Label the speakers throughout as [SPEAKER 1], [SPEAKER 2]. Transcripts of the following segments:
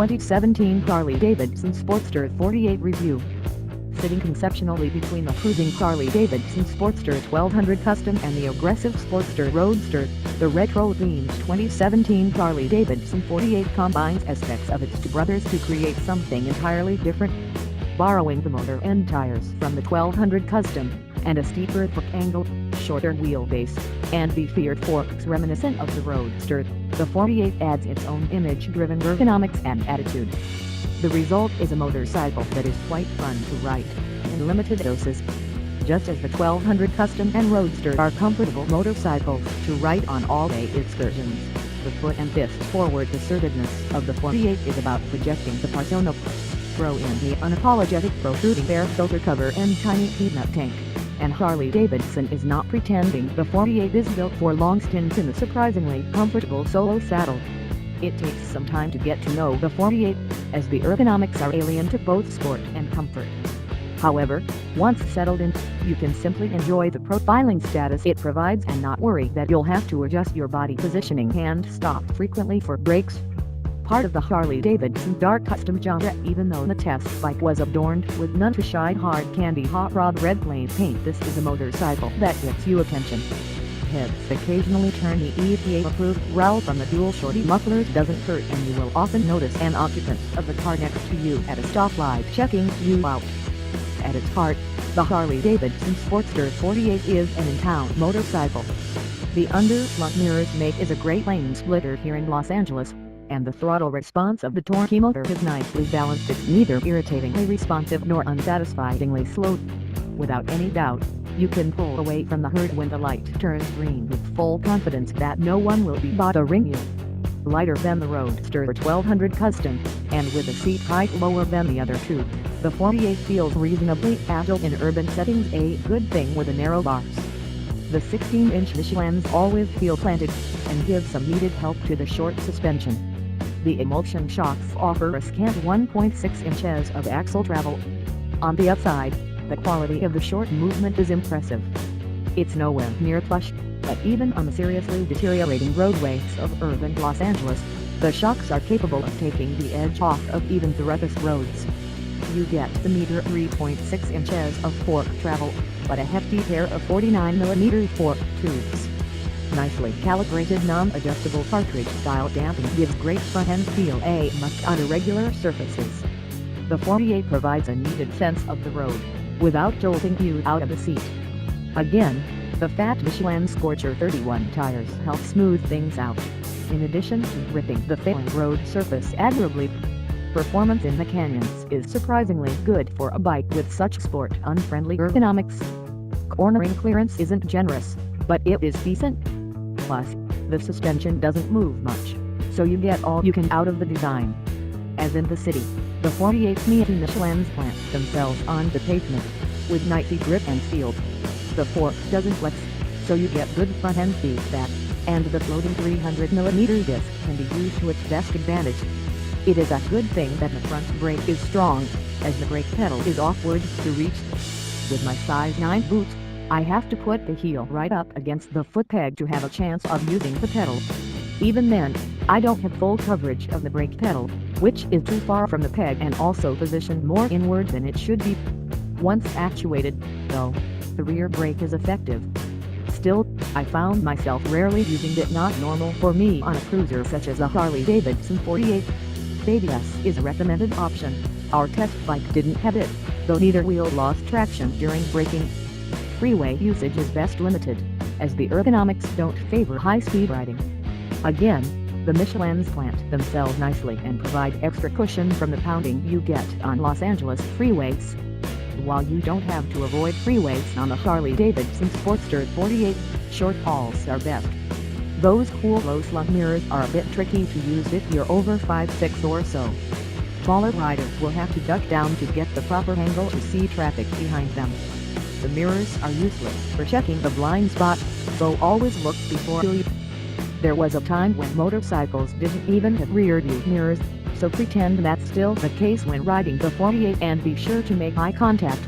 [SPEAKER 1] 2017 Harley Davidson Sportster 48 review. Sitting conceptually between the cruising Harley Davidson Sportster 1200 Custom and the aggressive Sportster Roadster, the retro-themed 2017 Harley Davidson 48 combines aspects of its two brothers to create something entirely different. Borrowing the motor and tires from the 1200 Custom, and a steeper hook angle, shorter wheelbase, and beefier forks reminiscent of the Roadster, the 48 adds its own image-driven ergonomics and attitude. The result is a motorcycle that is quite fun to ride, in limited doses. Just as the 1200 Custom and Roadster are comfortable motorcycles to ride on all-day excursions, the foot and fist forward assertiveness of the 48 is about projecting the persona. Throw in the unapologetic protruding air filter cover and tiny peanut tank, and Harley Davidson is not pretending the 48 is built for long stints in a surprisingly comfortable solo saddle. It takes some time to get to know the 48, as the ergonomics are alien to both sport and comfort. However, once settled in, you can simply enjoy the profiling status it provides and not worry that you'll have to adjust your body positioning and stop frequently for brakes. Part of the Harley Davidson Dark Custom genre. Even though the test bike was adorned with none too shy hard candy hot rod red flame paint, this is a motorcycle that gets you attention. Heads occasionally turn. The EPA-approved growl from the dual shorty mufflers doesn't hurt, and you will often notice an occupant of the car next to you at a stoplight checking you out. At its heart, the Harley Davidson Sportster 48 is an in-town motorcycle. The under-front mirrors make is a great lane splitter here in Los Angeles, and the throttle response of the torquey motor is nicely balanced. It's neither irritatingly responsive nor unsatisfyingly slow. Without any doubt, you can pull away from the herd when the light turns green with full confidence that no one will be bothering you. Lighter than the Roadster 1200 Custom, and with a seat height lower than the other two, the 48 feels reasonably agile in urban settings, a good thing with the narrow bars. The 16-inch Michelins always feel planted, and give some needed help to the short suspension. The emulsion shocks offer a scant 1.6 inches of axle travel. On the upside, the quality of the short movement is impressive. It's nowhere near plush, but even on the seriously deteriorating roadways of urban Los Angeles, the shocks are capable of taking the edge off of even the roughest roads. You get the meager 3.6 inches of fork travel, but a hefty pair of 49mm fork tubes. Nicely calibrated non-adjustable cartridge-style damping gives great front-end feel, a must on irregular surfaces. The 48 provides a needed sense of the road, without jolting you out of the seat. Again, the fat Michelin Scorcher 31 tires help smooth things out, in addition to gripping the failing road surface admirably. Performance in the canyons is surprisingly good for a bike with such sport-unfriendly ergonomics. Cornering clearance isn't generous, but it is decent. Plus, the suspension doesn't move much, so you get all you can out of the design. As in the city, the 48 Michelins plant themselves on the pavement, with nicey grip and feel. The fork doesn't flex, so you get good front-end feedback, and the floating 300mm disc can be used to its best advantage. It is a good thing that the front brake is strong, as the brake pedal is awkward to reach. With my size 9 boots, I have to put the heel right up against the foot peg to have a chance of using the pedal. Even then, I don't have full coverage of the brake pedal, which is too far from the peg and also positioned more inward than it should be. Once actuated, though, the rear brake is effective. Still, I found myself rarely using it, not normal for me on a cruiser such as the Harley Davidson 48. ABS is a recommended option. Our test bike didn't have it, though neither wheel lost traction during braking. Freeway usage is best limited, as the ergonomics don't favor high-speed riding. Again, the Michelins plant themselves nicely and provide extra cushion from the pounding you get on Los Angeles freeways. While you don't have to avoid freeways on the Harley Davidson Sportster 48, short hauls are best. Those cool low-slung mirrors are a bit tricky to use if you're over 5'6" or so. Taller riders will have to duck down to get the proper angle to see traffic behind them. The mirrors are useless for checking the blind spot, so always look before you. There was a time when motorcycles didn't even have rear-view mirrors, so pretend that's still the case when riding the 48 and be sure to make eye contact.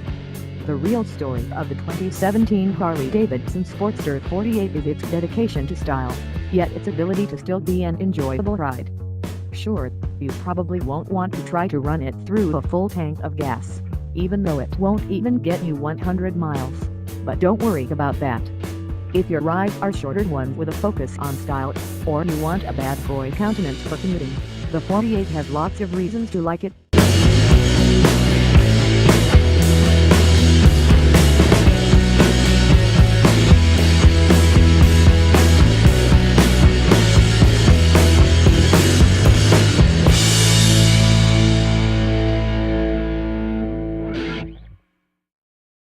[SPEAKER 1] The real story of the 2017 Harley Davidson Sportster 48 is its dedication to style, yet its ability to still be an enjoyable ride. Sure, you probably won't want to try to run it through a full tank of gas, even though it won't even get you 100 miles. But don't worry about that. If your rides are shorter ones with a focus on style, or you want a bad boy countenance for commuting, the 48 has lots of reasons to like it.